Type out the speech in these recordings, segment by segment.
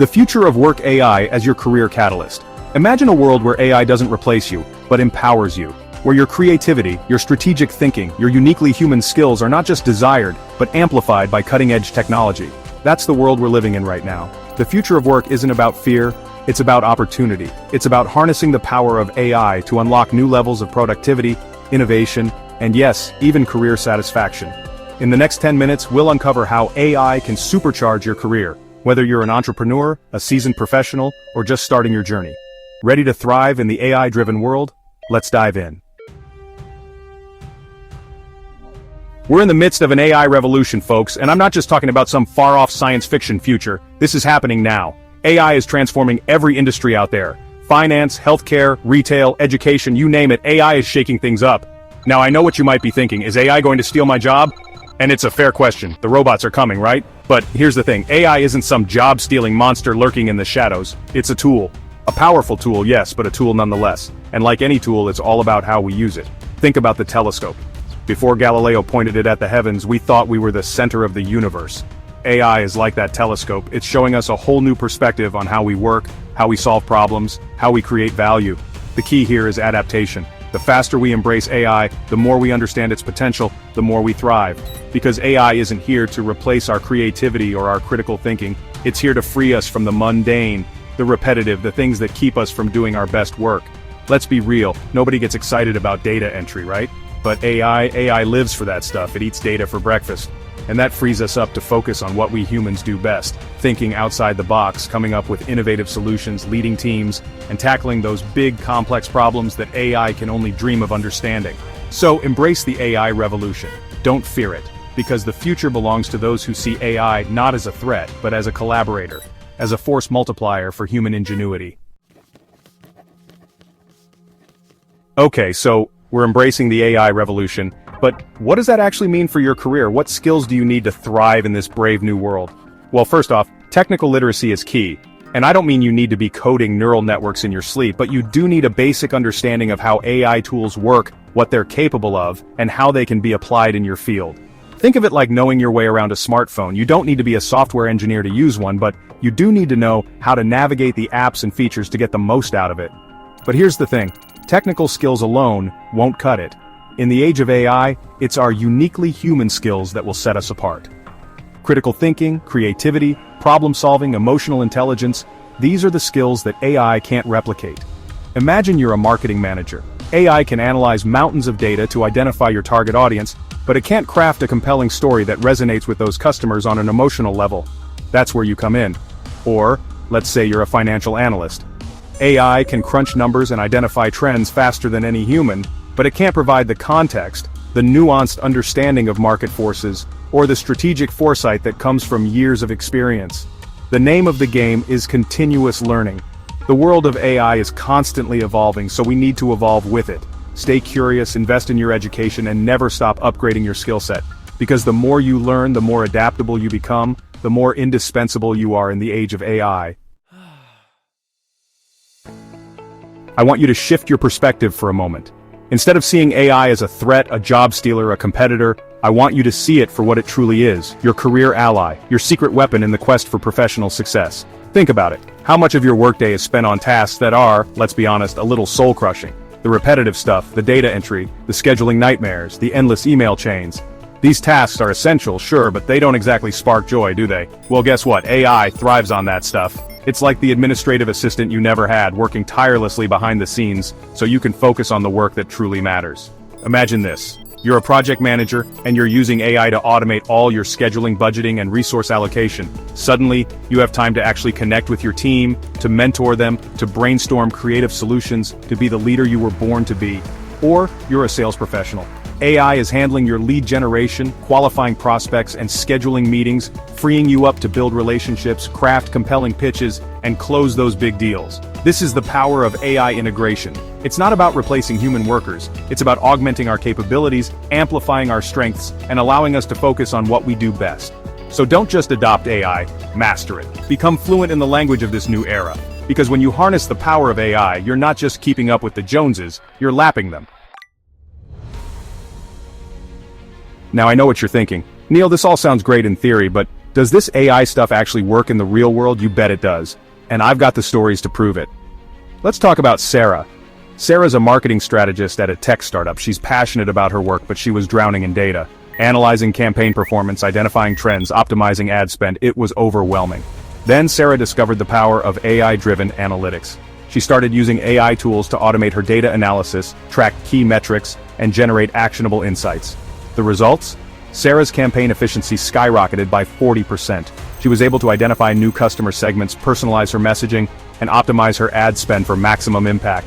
The future of work AI as your career catalyst. Imagine a world where AI doesn't replace you, but empowers you. Where your creativity, your strategic thinking, your uniquely human skills are not just desired, but amplified by cutting-edge technology. That's the world we're living in right now. The future of work isn't about fear, it's about opportunity. It's about harnessing the power of AI to unlock new levels of productivity, innovation, and yes, even career satisfaction. In the next 10 minutes, we'll uncover how AI can supercharge your career, whether you're an entrepreneur, a seasoned professional, or just starting your journey. Ready to thrive in the AI-driven world? Let's dive in. We're in the midst of an AI revolution, folks, and I'm not just talking about some far-off science fiction future. This is happening now. AI is transforming every industry out there. Finance, healthcare, retail, education, you name it, AI is shaking things up. Now I know what you might be thinking, is AI going to steal my job? And it's a fair question, the robots are coming, right? But here's the thing, AI isn't some job-stealing monster lurking in the shadows, it's a tool. A powerful tool, yes, but a tool nonetheless. And like any tool, it's all about how we use it. Think about the telescope. Before Galileo pointed it at the heavens, we thought we were the center of the universe. AI is like that telescope, it's showing us a whole new perspective on how we work, how we solve problems, how we create value. The key here is adaptation. The faster we embrace AI, the more we understand its potential, the more we thrive. Because AI isn't here to replace our creativity or our critical thinking, it's here to free us from the mundane, the repetitive, the things that keep us from doing our best work. Let's be real, nobody gets excited about data entry, right? But AI lives for that stuff, it eats data for breakfast. And that frees us up to focus on what we humans do best, thinking outside the box, coming up with innovative solutions, leading teams, and tackling those big, complex problems that AI can only dream of understanding. So embrace the AI revolution. Don't fear it, because the future belongs to those who see AI not as a threat, but as a collaborator, as a force multiplier for human ingenuity. Okay, so we're embracing the AI revolution. But what does that actually mean for your career? What skills do you need to thrive in this brave new world? Well, first off, technical literacy is key. And I don't mean you need to be coding neural networks in your sleep, but you do need a basic understanding of how AI tools work, what they're capable of, and how they can be applied in your field. Think of it like knowing your way around a smartphone. You don't need to be a software engineer to use one, but you do need to know how to navigate the apps and features to get the most out of it. But here's the thing, technical skills alone won't cut it. In the age of AI, it's our uniquely human skills that will set us apart. Critical thinking, creativity, problem-solving, emotional intelligence, these are the skills that AI can't replicate. Imagine you're a marketing manager. AI can analyze mountains of data to identify your target audience, but it can't craft a compelling story that resonates with those customers on an emotional level. That's where you come in. Or, let's say you're a financial analyst. AI can crunch numbers and identify trends faster than any human, but it can't provide the context, the nuanced understanding of market forces, or the strategic foresight that comes from years of experience. The name of the game is continuous learning. The world of AI is constantly evolving, so we need to evolve with it. Stay curious, invest in your education, and never stop upgrading your skill set. Because the more you learn, the more adaptable you become, the more indispensable you are in the age of AI. I want you to shift your perspective for a moment. Instead of seeing AI as a threat, a job stealer, a competitor, I want you to see it for what it truly is, your career ally, your secret weapon in the quest for professional success. Think about it. How much of your workday is spent on tasks that are, let's be honest, a little soul-crushing? The repetitive stuff, the data entry, the scheduling nightmares, the endless email chains. These tasks are essential, sure, but they don't exactly spark joy, do they? Well, guess what? AI thrives on that stuff. It's like the administrative assistant you never had, working tirelessly behind the scenes, so you can focus on the work that truly matters. Imagine this. You're a project manager, and you're using AI to automate all your scheduling, budgeting, and resource allocation. Suddenly, you have time to actually connect with your team, to mentor them, to brainstorm creative solutions, to be the leader you were born to be. Or, you're a sales professional. AI is handling your lead generation, qualifying prospects, and scheduling meetings, freeing you up to build relationships, craft compelling pitches, and close those big deals. This is the power of AI integration. It's not about replacing human workers, it's about augmenting our capabilities, amplifying our strengths, and allowing us to focus on what we do best. So don't just adopt AI, master it. Become fluent in the language of this new era. Because when you harness the power of AI, you're not just keeping up with the Joneses, you're lapping them. Now I know what you're thinking. Neil, this all sounds great in theory, but Does this AI stuff actually work in the real world? You bet it does. And I've got the stories to prove it. Let's talk about Sarah. Sarah's a marketing strategist at a tech startup. She's passionate about her work, but she was drowning in data. Analyzing campaign performance, identifying trends, optimizing ad spend, it was overwhelming. Then Sarah discovered the power of AI-driven analytics. She started using AI tools to automate her data analysis, track key metrics, and generate actionable insights. The results? Sarah's campaign efficiency skyrocketed by 40%. She was able to identify new customer segments, personalize her messaging, and optimize her ad spend for maximum impact.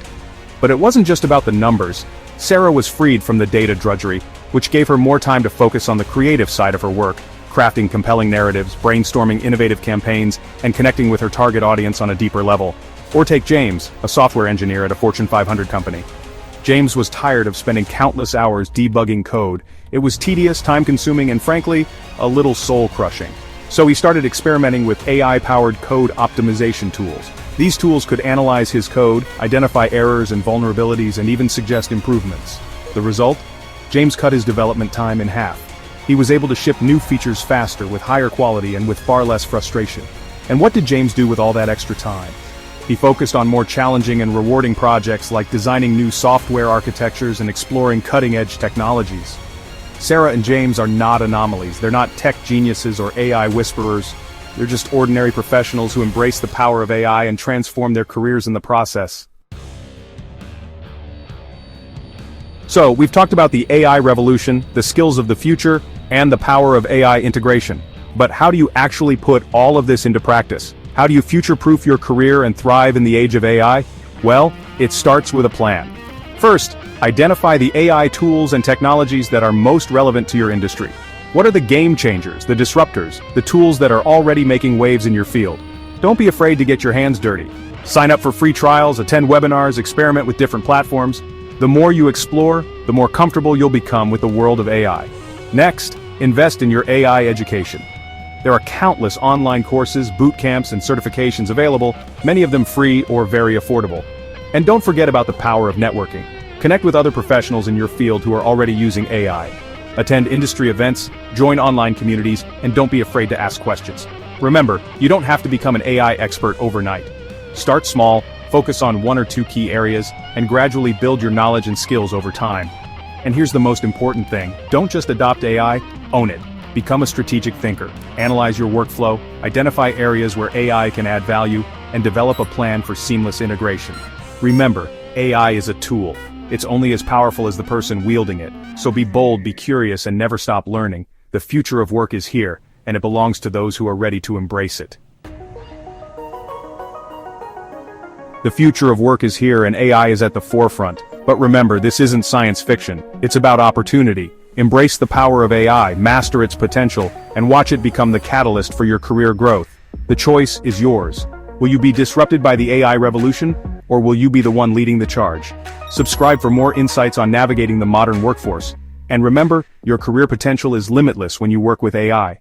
But it wasn't just about the numbers. Sarah was freed from the data drudgery, which gave her more time to focus on the creative side of her work, crafting compelling narratives, brainstorming innovative campaigns, and connecting with her target audience on a deeper level. Or take James, a software engineer at a Fortune 500 company. James was tired of spending countless hours debugging code. It was tedious, time-consuming, and frankly, a little soul-crushing. So he started experimenting with AI-powered code optimization tools. These tools could analyze his code, identify errors and vulnerabilities, and even suggest improvements. The result? James cut his development time in half. He was able to ship new features faster, with higher quality, and with far less frustration. And what did James do with all that extra time? He focused on more challenging and rewarding projects like designing new software architectures and exploring cutting-edge technologies. Sarah and James are not anomalies. They're not tech geniuses or AI whisperers. They're just ordinary professionals who embrace the power of AI and transform their careers in the process. So, we've talked about the AI revolution, the skills of the future, and the power of AI integration. But how do you actually put all of this into practice? How do you future-proof your career and thrive in the age of AI? Well, it starts with a plan. First, identify the AI tools and technologies that are most relevant to your industry. What are the game changers, the disruptors, the tools that are already making waves in your field? Don't be afraid to get your hands dirty. Sign up for free trials, attend webinars, experiment with different platforms. The more you explore, the more comfortable you'll become with the world of AI. Next, invest in your AI education. There are countless online courses, boot camps, and certifications available, many of them free or very affordable. And don't forget about the power of networking. Connect with other professionals in your field who are already using AI. Attend industry events, join online communities, and don't be afraid to ask questions. Remember, you don't have to become an AI expert overnight. Start small, focus on one or two key areas, and gradually build your knowledge and skills over time. And here's the most important thing: don't just adopt AI, own it. Become a strategic thinker, analyze your workflow, identify areas where AI can add value, and develop a plan for seamless integration. Remember, AI is a tool. It's only as powerful as the person wielding it. So be bold, be curious, and never stop learning. The future of work is here, and it belongs to those who are ready to embrace it. The future of work is here, and AI is at the forefront. But remember, this isn't science fiction. It's about opportunity. Embrace the power of AI, master its potential, and watch it become the catalyst for your career growth. The choice is yours. Will you be disrupted by the AI revolution, or will you be the one leading the charge? Subscribe for more insights on navigating the modern workforce. And remember, your career potential is limitless when you work with AI.